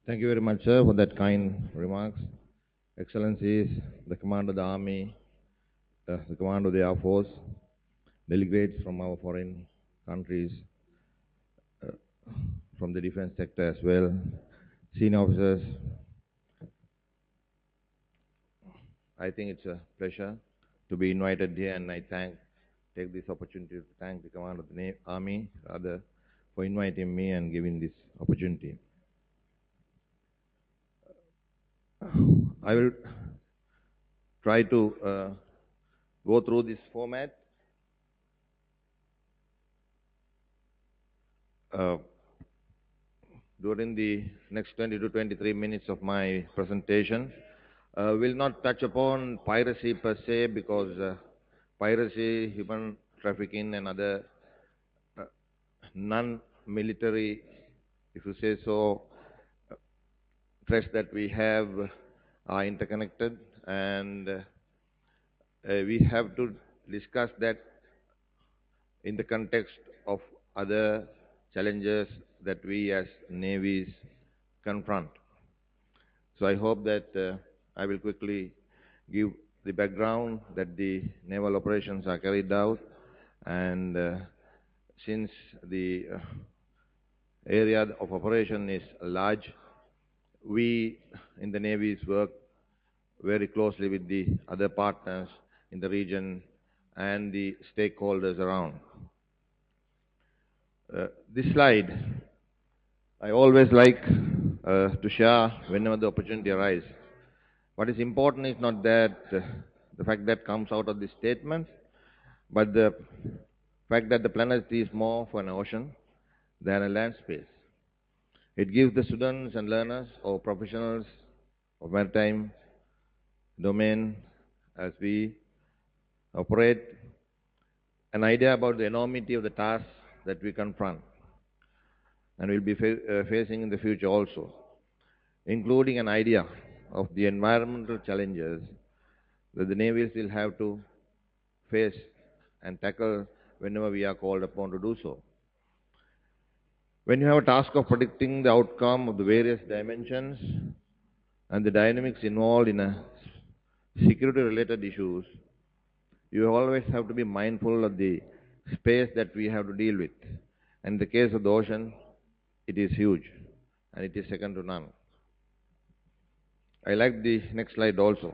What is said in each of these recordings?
Thank you very much, sir, for that kind remarks. Excellencies, the Commander of the Army, the Commander of the Air Force, delegates from our foreign countries, from the defense sector as well, senior officers. I think it's a pleasure to be invited here, and I take this opportunity to thank the Commander of the Army, rather, for inviting me and giving this opportunity. I will try to go through this format. During the next 20 to 23 minutes of my presentation, will not touch upon piracy per se, because piracy, human trafficking, and other non-military, if you say so, threats that we have are interconnected, and we have to discuss that in the context of other challenges that we as navies confront. So I hope that I will quickly give the background that the naval operations are carried out, and since the area of operation is large, we in the navies work very closely with the other partners in the region and the stakeholders around. This slide I always like to share whenever the opportunity arises. What is important is not that the fact that comes out of this statement, but the fact that the planet is more of an ocean than a land space. It gives the students and learners or professionals of maritime domain, as we operate, an idea about the enormity of the tasks that we confront and will be facing in the future also, including an idea of the environmental challenges that the navies will have to face and tackle whenever we are called upon to do so. When you have a task of predicting the outcome of the various dimensions and the dynamics involved in a security-related issues, you always have to be mindful of the space that we have to deal with. And in the case of the ocean, it is huge, and it is second to none. I like the next slide also,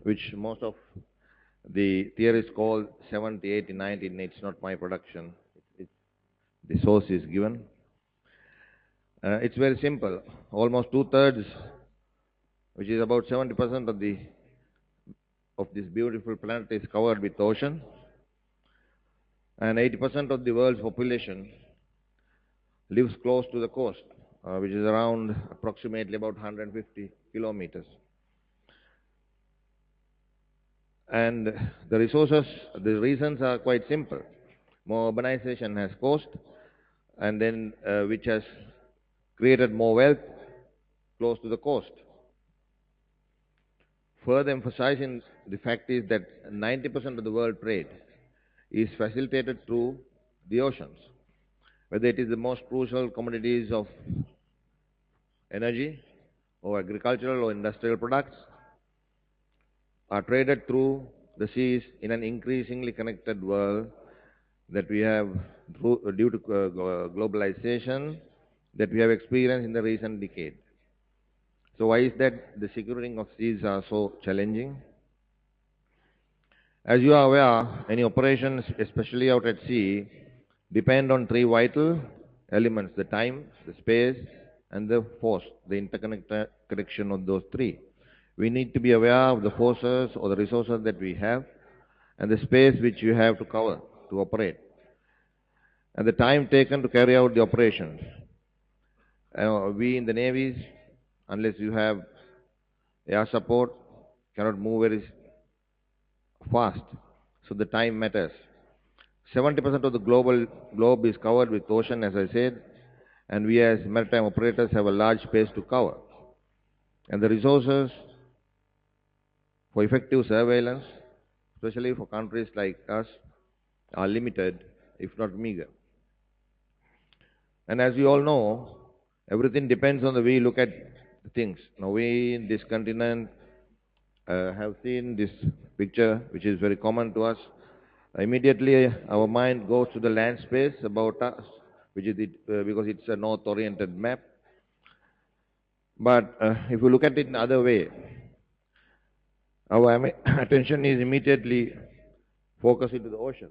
which most of the theorists call 70, 80, 90. It's not my production. The source is given. It's very simple. Almost 2/3, which is about 70% of this beautiful planet, is covered with ocean, and 80% of the world's population lives close to the coast, which is around approximately about 150 kilometers. And the reasons are quite simple. More urbanization has caused, and then which has created more wealth close to the coast. Further emphasizing the fact is that 90% of the world trade is facilitated through the oceans, whether it is the most crucial commodities of energy or agricultural or industrial products are traded through the seas in an increasingly connected world that we have due to globalization that we have experienced in the recent decade. So why is that the securing of seas are so challenging? As you are aware, any operations, especially out at sea, depend on three vital elements: the time, the space, and the force, the interconnection of those three. We need to be aware of the forces or the resources that we have, and the space which you have to cover to operate, and the time taken to carry out the operations. We in the navies, unless you have air support, cannot move very fast, so the time matters. 70% of the globe is covered with ocean, as I said, and we as maritime operators have a large space to cover. And the resources for effective surveillance, especially for countries like us, are limited, if not meager. And as you all know, Everything depends on the way you look at things. Now, we in this continent have seen this picture, which is very common to us. Immediately, our mind goes to the land space about us, which is because it's a north-oriented map. But if you look at it in other way, our attention is immediately focused into the ocean.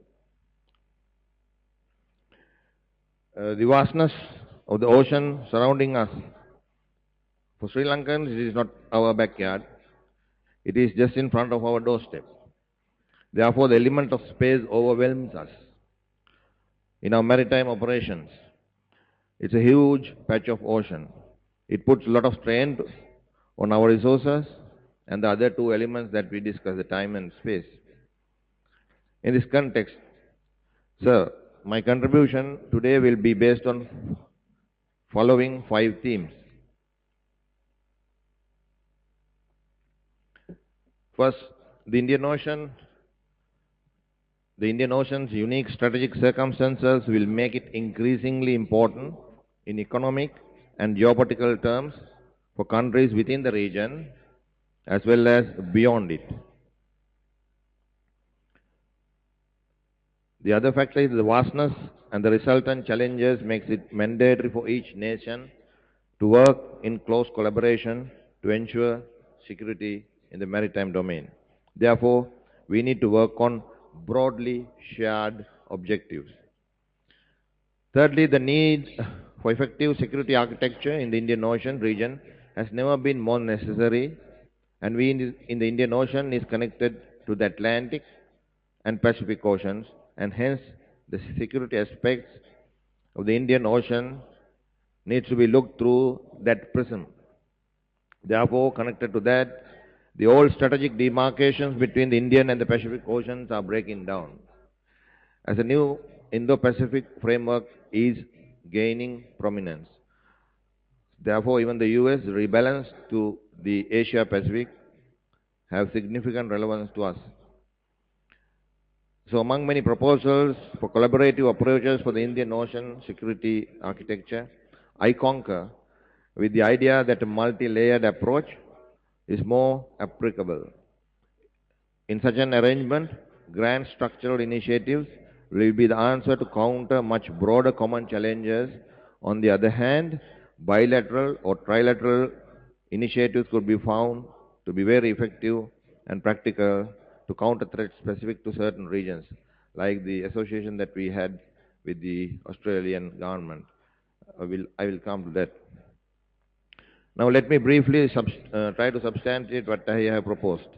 The vastness of the ocean surrounding us. For Sri Lankans, it is not our backyard. It is just in front of our doorstep. Therefore, the element of space overwhelms us. In our maritime operations, it's a huge patch of ocean. It puts a lot of strain on our resources and the other two elements that we discussed, the time and space. In this context, sir, my contribution today will be based on following 5 themes. First, the Indian Ocean. The Indian Ocean's unique strategic circumstances will make it increasingly important in economic and geopolitical terms for countries within the region as well as beyond it. The other factor is the vastness and the resultant challenges makes it mandatory for each nation to work in close collaboration to ensure security in the maritime domain. Therefore, we need to work on broadly shared objectives. Thirdly, the need for effective security architecture in the Indian Ocean region has never been more necessary, and we in the Indian Ocean is connected to the Atlantic and Pacific Oceans, and hence the security aspects of the Indian Ocean needs to be looked through that prism. Therefore, connected to that, the old strategic demarcations between the Indian and the Pacific Oceans are breaking down. As a new Indo-Pacific framework is gaining prominence. Therefore, even the US rebalance to the Asia-Pacific have significant relevance to us. So among many proposals for collaborative approaches for the Indian Ocean security architecture, I concur with the idea that a multi-layered approach is more applicable. In such an arrangement, grand structural initiatives will be the answer to counter much broader common challenges. On the other hand, bilateral or trilateral initiatives could be found to be very effective and practical to counter threats specific to certain regions, like the association that we had with the Australian government. I will come to that. Now let me briefly try to substantiate what I have proposed.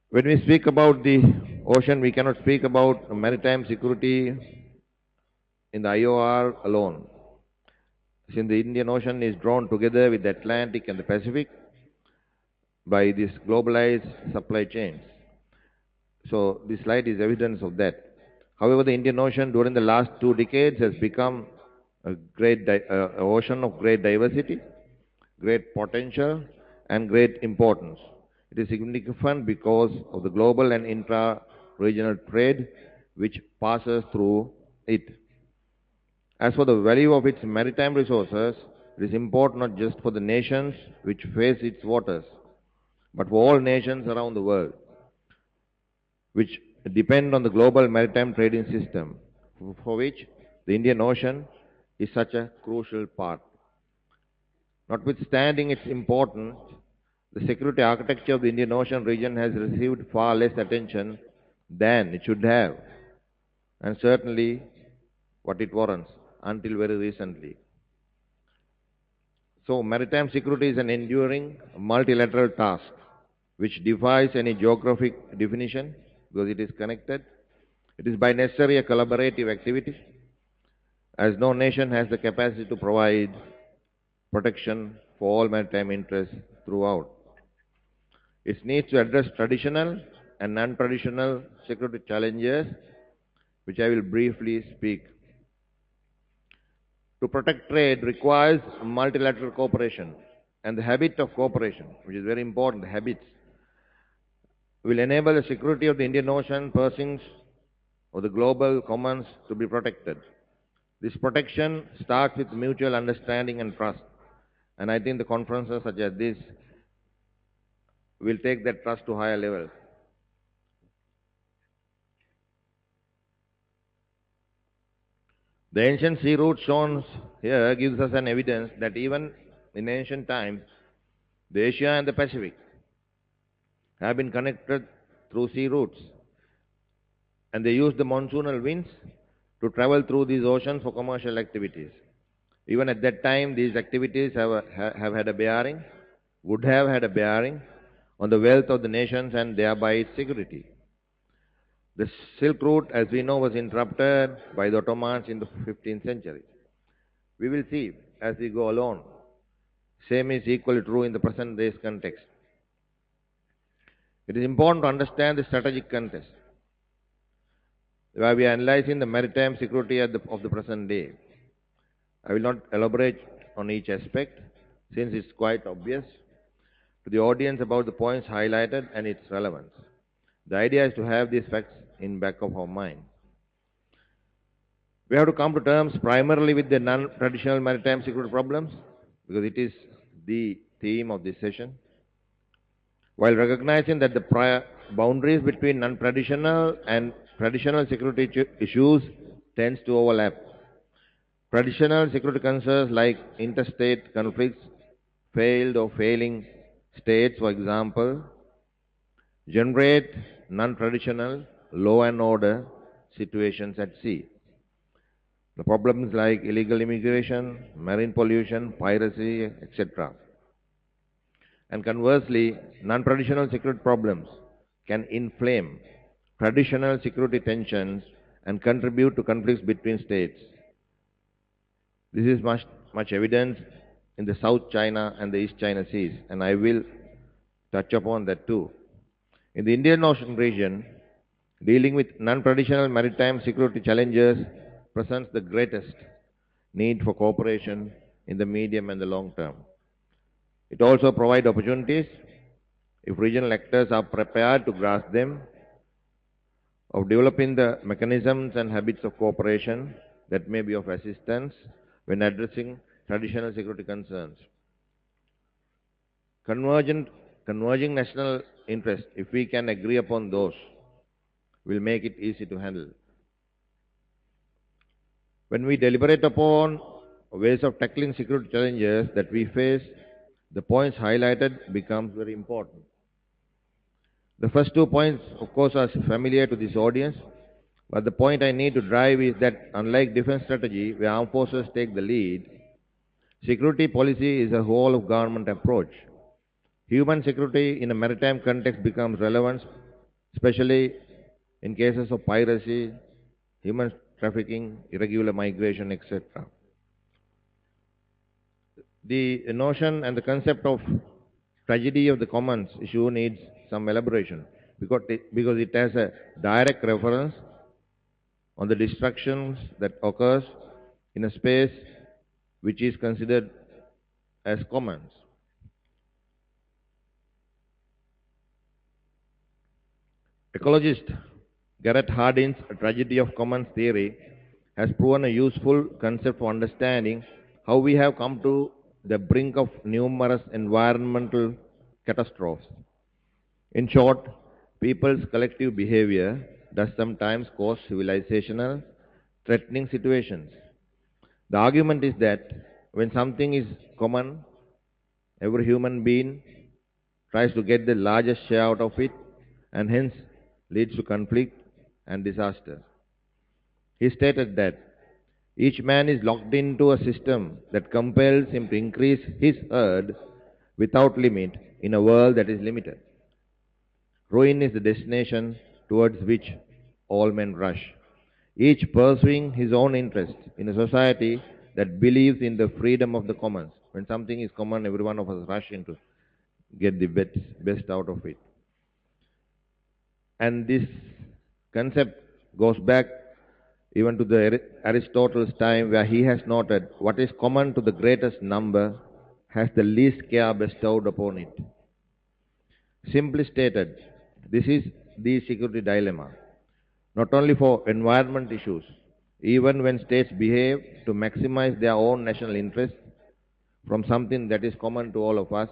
When we speak about the ocean, we cannot speak about maritime security in the IOR alone. Since the Indian Ocean is drawn together with the Atlantic and the Pacific by these globalized supply chains. So this slide is evidence of that. However, the Indian Ocean during the last 2 decades has become a great ocean of great diversity, great potential, and great importance. It is significant because of the global and intra-regional trade which passes through it. As for the value of its maritime resources, it is important not just for the nations which face its waters, but for all nations around the world, which depend on the global maritime trading system, for which the Indian Ocean is such a crucial part. Notwithstanding its importance, the security architecture of the Indian Ocean region has received far less attention than it should have, and certainly what it warrants until very recently. So, maritime security is an enduring multilateral task which defies any geographic definition because it is connected. It is by necessary a collaborative activity as no nation has the capacity to provide protection for all maritime interests throughout. It needs to address traditional and non-traditional security challenges, which I will briefly speak. To protect trade requires multilateral cooperation, and the habit of cooperation, which is very important, the habits, will enable the security of the Indian Ocean, persons, or the global commons to be protected. This protection starts with mutual understanding and trust. And I think the conferences such as this will take that trust to higher levels. The ancient sea route shown here gives us an evidence that even in ancient times, the Asia and the Pacific have been connected through sea routes, and they used the monsoonal winds to travel through these oceans for commercial activities. Even at that time, these activities have had a bearing, would have had a bearing on the wealth of the nations and thereby its security. The Silk Route, as we know, was interrupted by the Ottomans in the 15th century. We will see as we go along. Same is equally true in the present day's context. It is important to understand the strategic context, where we are analyzing the maritime security of the present day. I will not elaborate on each aspect, since it's quite obvious to the audience about the points highlighted and its relevance. The idea is to have these facts in back of our mind. We have to come to terms primarily with the non-traditional maritime security problems, because it is the theme of this session, while recognizing that the prior boundaries between non-traditional and traditional security issues tends to overlap. Traditional security concerns like interstate conflicts, failed or failing states, for example, generate non-traditional law and order situations at sea. The problems like illegal immigration, marine pollution, piracy, etc. And conversely, non-traditional security problems can inflame traditional security tensions and contribute to conflicts between states. This is much evident in the South China and the East China Seas, and I will touch upon that too. In the Indian Ocean region, dealing with non-traditional maritime security challenges presents the greatest need for cooperation in the medium and the long term. It also provides opportunities, if regional actors are prepared to grasp them, of developing the mechanisms and habits of cooperation that may be of assistance when addressing traditional security concerns. Converging national interests, if we can agree upon those, will make it easy to handle. When we deliberate upon ways of tackling security challenges that we face, the points highlighted becomes very important. The first 2 points, of course, are familiar to this audience, but the point I need to drive is that unlike defense strategy, where armed forces take the lead, security policy is a whole of government approach. Human security in a maritime context becomes relevant, especially in cases of piracy, human trafficking, irregular migration, etc. The notion and the concept of tragedy of the commons issue needs some elaboration because it has a direct reference on the destructions that occurs in a space which is considered as commons. Ecologist Garrett Hardin's tragedy of commons theory has proven a useful concept for understanding how we have come to the brink of numerous environmental catastrophes. In short, people's collective behavior does sometimes cause civilizational threatening situations. The argument is that when something is common, every human being tries to get the largest share out of it and hence leads to conflict and disaster. He stated that each man is locked into a system that compels him to increase his herd without limit in a world that is limited. Ruin is the destination towards which all men rush, each pursuing his own interest in a society that believes in the freedom of the commons. When something is common, every one of us rush in to get the best out of it. And this concept goes back even to the Aristotle's time, where he has noted what is common to the greatest number has the least care bestowed upon it. Simply stated, this is the security dilemma, not only for environment issues. even when states behave to maximize their own national interests from something that is common to all of us,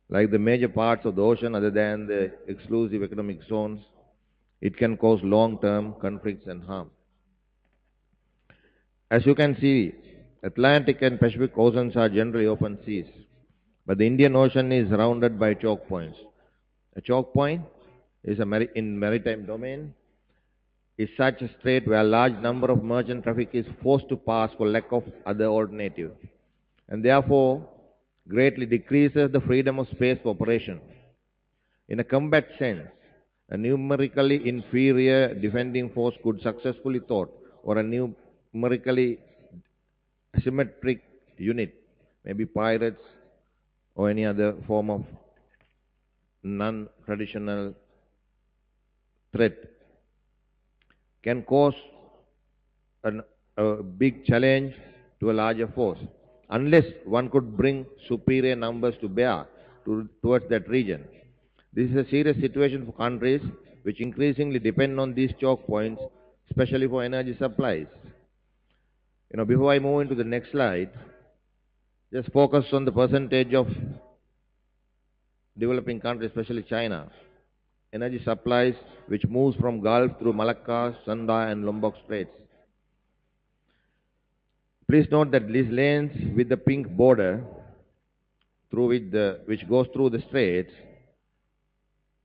like the major parts of the ocean other than the exclusive economic zones, it can cause long-term conflicts and harm. As you can see, Atlantic and Pacific oceans are generally open seas, but the Indian Ocean is surrounded by choke points. A choke point is in maritime domain is such a strait where a large number of merchant traffic is forced to pass for lack of other alternative, and therefore greatly decreases the freedom of space for operation. In a combat sense, a numerically inferior defending force could successfully thwart, or a numerically asymmetric unit, maybe pirates or any other form of non-traditional threat, can cause a big challenge to a larger force, unless one could bring superior numbers to bear towards that region. This is a serious situation for countries which increasingly depend on these choke points, especially for energy supplies. Before I move into the next slide, just focus on the percentage of developing countries, especially China, energy supplies which moves from Gulf through Malacca, Sunda and Lombok Straits. Please note that these lanes with the pink border which goes through the straits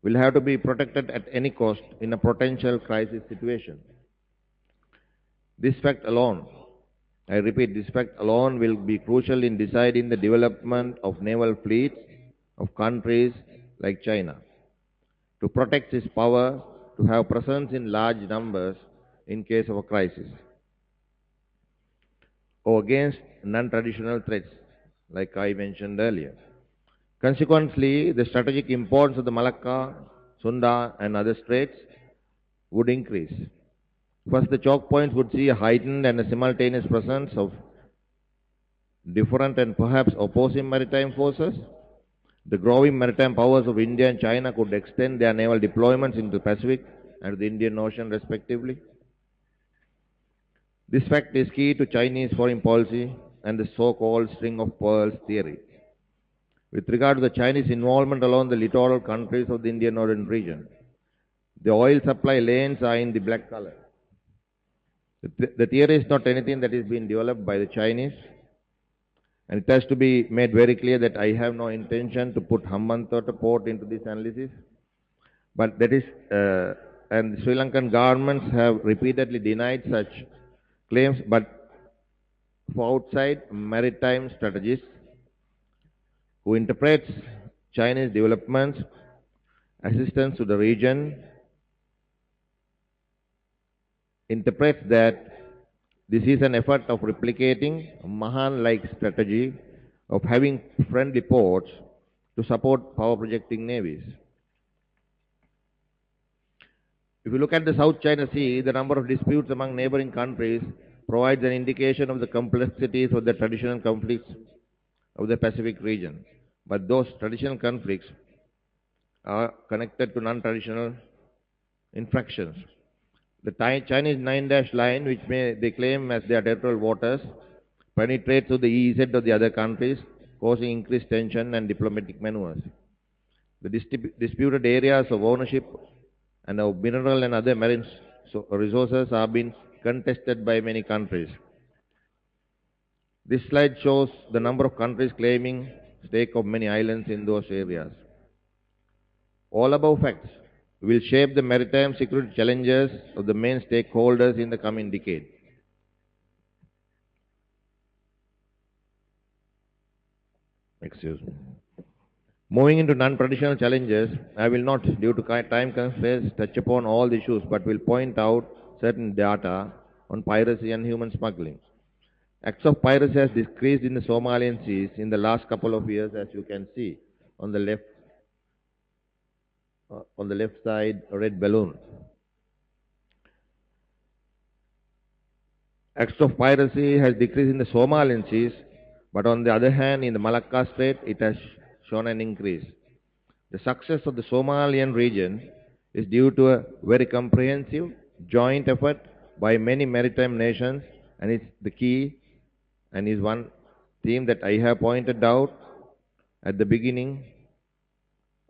will have to be protected at any cost in a potential crisis situation. This fact alone, I repeat, this fact alone will be crucial in deciding the development of naval fleets of countries like China to protect its power to have presence in large numbers in case of a crisis, or against non-traditional threats, like I mentioned earlier. Consequently, the strategic importance of the Malacca, Sunda and other straits would increase. First, the choke points would see a heightened and a simultaneous presence of different and perhaps opposing maritime forces. The growing maritime powers of India and China could extend their naval deployments into the Pacific and the Indian Ocean respectively. This fact is key to Chinese foreign policy and the so-called string of pearls theory. With regard to the Chinese involvement along the littoral countries of the Indian Ocean region, the oil supply lanes are in the black color. The theory is not anything that is being developed by the Chinese, and it has to be made very clear that I have no intention to put Hambantota port into this analysis. But that is, and the Sri Lankan governments have repeatedly denied such claims, but for outside maritime strategists who interprets Chinese developments, assistance to the region, interprets that this is an effort of replicating a Mahan-like strategy of having friendly ports to support power projecting navies. If you look at the South China Sea, the number of disputes among neighboring countries provides an indication of the complexities of the traditional conflicts of the Pacific region. But those traditional conflicts are connected to non-traditional infractions. The Chinese 9-dash line, which they claim as their territorial waters, penetrates through the EEZ of the other countries, causing increased tension and diplomatic maneuvers. The disputed areas of ownership and of mineral and other marine resources are being contested by many countries. This slide shows the number of countries claiming stake of many islands in those areas. All above facts will shape the maritime security challenges of the main stakeholders in the coming decade. Excuse me. Moving into non-traditional challenges, I will not, due to time constraints, touch upon all the issues, but will point out certain data on piracy and human smuggling. Acts of piracy has decreased in the Somalian seas in the last couple of years, as you can see on the left side, a red balloon. Acts of piracy has decreased in the Somalian seas, but on the other hand, in the Malacca Strait, it has shown an increase. The success of the Somalian region is due to a very comprehensive joint effort by many maritime nations, and it's the key and is one theme that I have pointed out at the beginning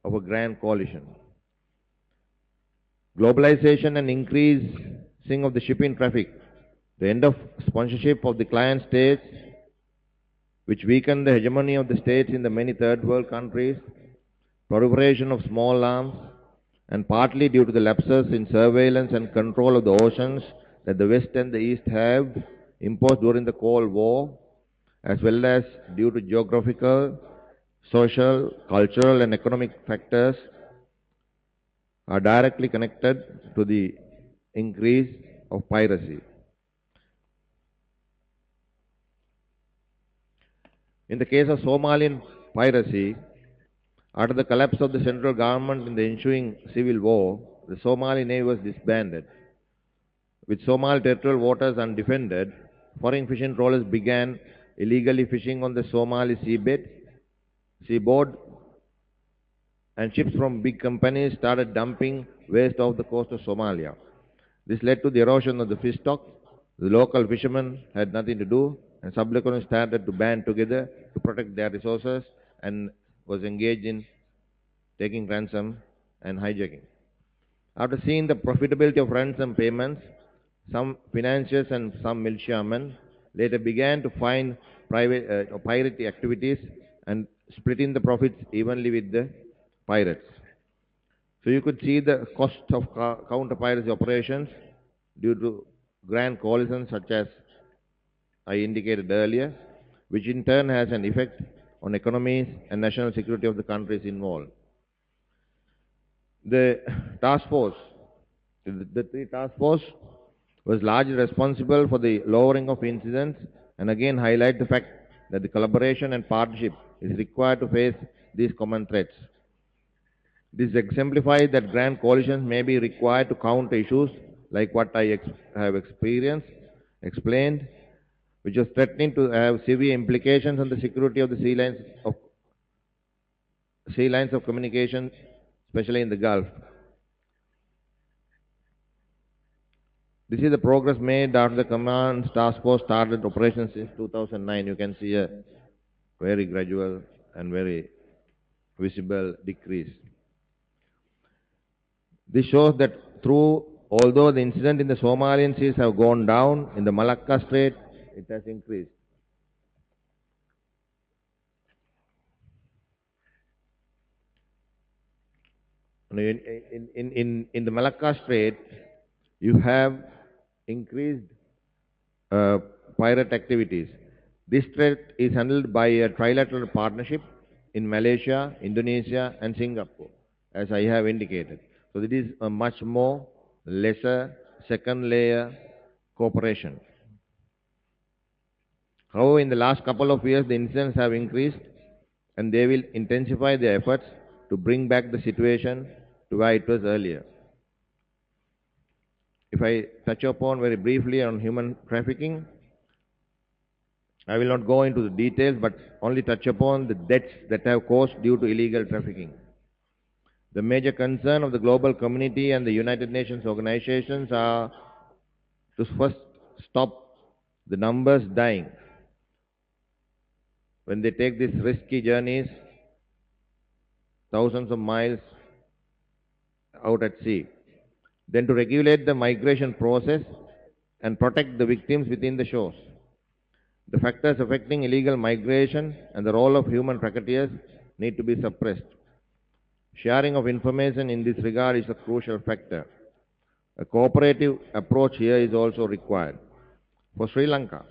of a grand coalition. Globalization and increasing of the shipping traffic, the end of sponsorship of the client states, which weakened the hegemony of the states in the many third world countries, proliferation of small arms, and partly due to the lapses in surveillance and control of the oceans that the West and the East have imposed during the Cold War, as well as due to geographical, social, cultural, and economic factors, are directly connected to the increase of piracy. In the case of Somalian piracy, after the collapse of the central government in the ensuing civil war, the Somali Navy was disbanded. With Somali territorial waters undefended, foreign fishing trawlers began illegally fishing on the Somali seaboard, and ships from big companies started dumping waste off the coast of Somalia. This led to the erosion of the fish stock. The local fishermen had nothing to do, and sub-economies started to band together to protect their resources and was engaged in taking ransom and hijacking. After seeing the profitability of ransom payments, some financiers and some militiamen later began to find pirate activities and splitting the profits evenly with the pirates. So you could see the cost of counter-piracy operations due to grand coalitions such as I indicated earlier, which in turn has an effect on economies and national security of the countries involved. The task force, the three task force was largely responsible for the lowering of incidents and again highlight the fact that the collaboration and partnership is required to face these common threats. This exemplifies that grand coalitions may be required to counter issues like what I have explained, which was threatening to have severe implications on the security of the sea lines of communication, especially in the Gulf. This is the progress made after the Command Task Force started operations in 2009. You can see a very gradual and very visible decrease. This shows that although the incident in the Somalian seas have gone down, in the Malacca Strait it has increased. In the Malacca Strait, you have increased pirate activities. This strait is handled by a trilateral partnership in Malaysia, Indonesia, and Singapore, as I have indicated. So it is a much more lesser second layer cooperation. However, in the last couple of years, the incidents have increased, and they will intensify their efforts to bring back the situation to where it was earlier. If I touch upon very briefly on human trafficking, I will not go into the details, but only touch upon the deaths that have caused due to illegal trafficking. The major concern of the global community and the United Nations organizations are to first stop the numbers dying when they take these risky journeys thousands of miles out at sea. Then to regulate the migration process and protect the victims within the shores. The factors affecting illegal migration and the role of human racketeers need to be suppressed. Sharing of information in this regard is a crucial factor. A cooperative approach here is also required. For Sri Lanka,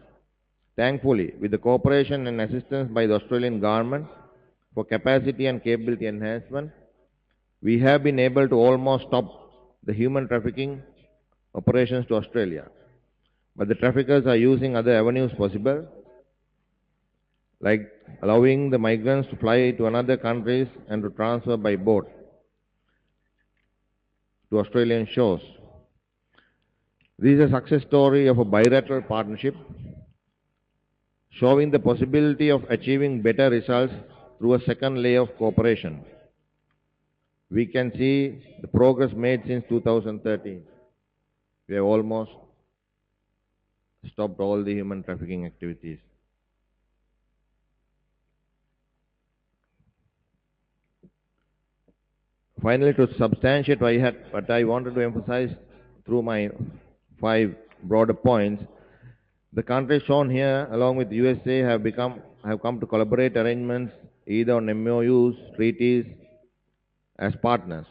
thankfully, with the cooperation and assistance by the Australian government for capacity and capability enhancement, we have been able to almost stop the human trafficking operations to Australia. But the traffickers are using other avenues possible, like allowing the migrants to fly to another countries and to transfer by boat to Australian shores. This is a success story of a bilateral partnership showing the possibility of achieving better results through a second layer of cooperation. We can see the progress made since 2013. We have almost stopped all the human trafficking activities. Finally, to substantiate what I wanted to emphasize through my 5 broader points, the countries shown here, along with USA, have come to collaborate arrangements either on MOUs, treaties, as partners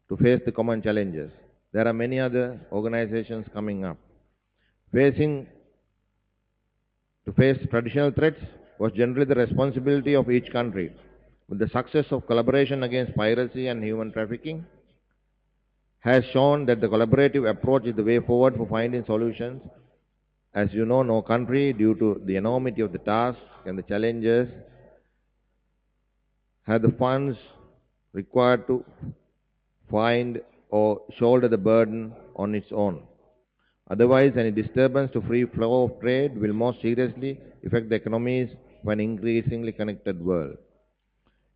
to face the common challenges. There are many other organizations coming up. Facing to face traditional threats was generally the responsibility of each country. With the success of collaboration against piracy and human trafficking has shown that the collaborative approach is the way forward for finding solutions. As you know, no country, due to the enormity of the task and the challenges, have the funds required to find or shoulder the burden on its own. Otherwise, any disturbance to free flow of trade will most seriously affect the economies of an increasingly connected world.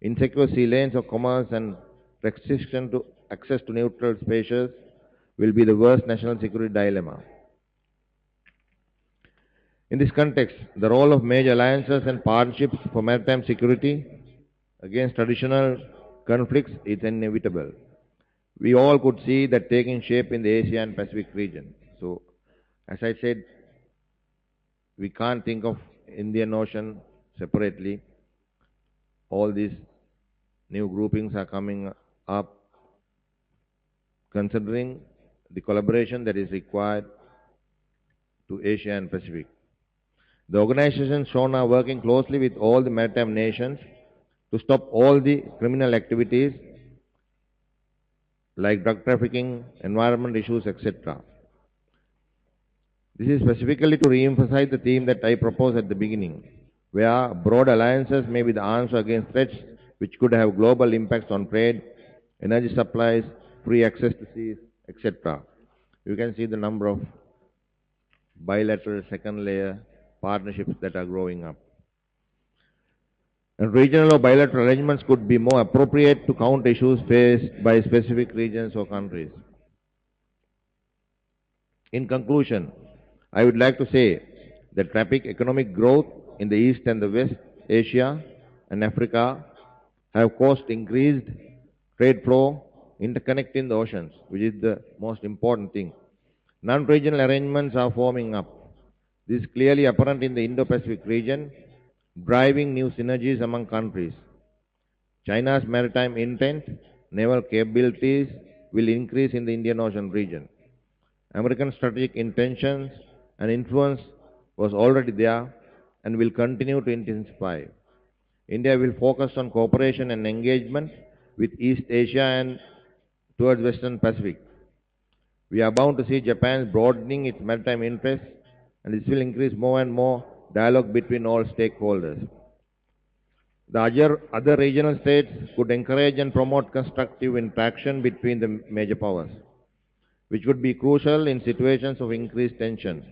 Insecure sea lanes of commerce and restriction to access to neutral spaces will be the worst national security dilemma. In this context, the role of major alliances and partnerships for maritime security against traditional conflicts is inevitable. We all could see that taking shape in the Asia and Pacific region. So, as I said, we can't think of Indian Ocean separately. All these new groupings are coming up considering the collaboration that is required to Asia and Pacific. The organizations shown are working closely with all the maritime nations to stop all the criminal activities like drug trafficking, environment issues, etc. This is specifically to re-emphasize the theme that I proposed at the beginning, where broad alliances may be the answer against threats which could have global impacts on trade, energy supplies, free access to seas, etc. You can see the number of bilateral second layer partnerships that are growing up. And regional or bilateral arrangements could be more appropriate to counter issues faced by specific regions or countries. In conclusion, I would like to say that rapid economic growth in the East and the West, Asia and Africa have caused increased trade flow, interconnecting the oceans, which is the most important thing. Non-regional arrangements are forming up. This is clearly apparent in the Indo-Pacific region, driving new synergies among countries. China's maritime intent, naval capabilities will increase in the Indian Ocean region. American strategic intentions and influence was already there and will continue to intensify. India will focus on cooperation and engagement with East Asia and towards Western Pacific. We are bound to see Japan broadening its maritime interests, and this will increase more and more dialogue between all stakeholders. The other regional states could encourage and promote constructive interaction between the major powers, which would be crucial in situations of increased tension.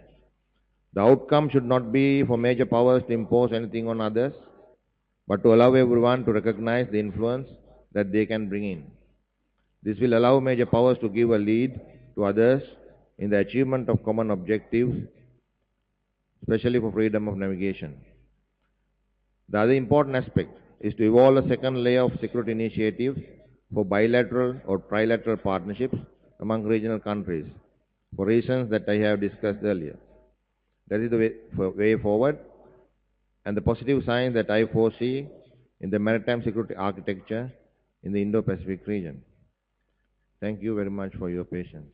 The outcome should not be for major powers to impose anything on others, but to allow everyone to recognize the influence that they can bring in. This will allow major powers to give a lead to others in the achievement of common objectives, especially for freedom of navigation. The other important aspect is to evolve a second layer of security initiatives for bilateral or trilateral partnerships among regional countries for reasons that I have discussed earlier. That is the way forward and the positive signs that I foresee in the maritime security architecture in the Indo-Pacific region. Thank you very much for your patience.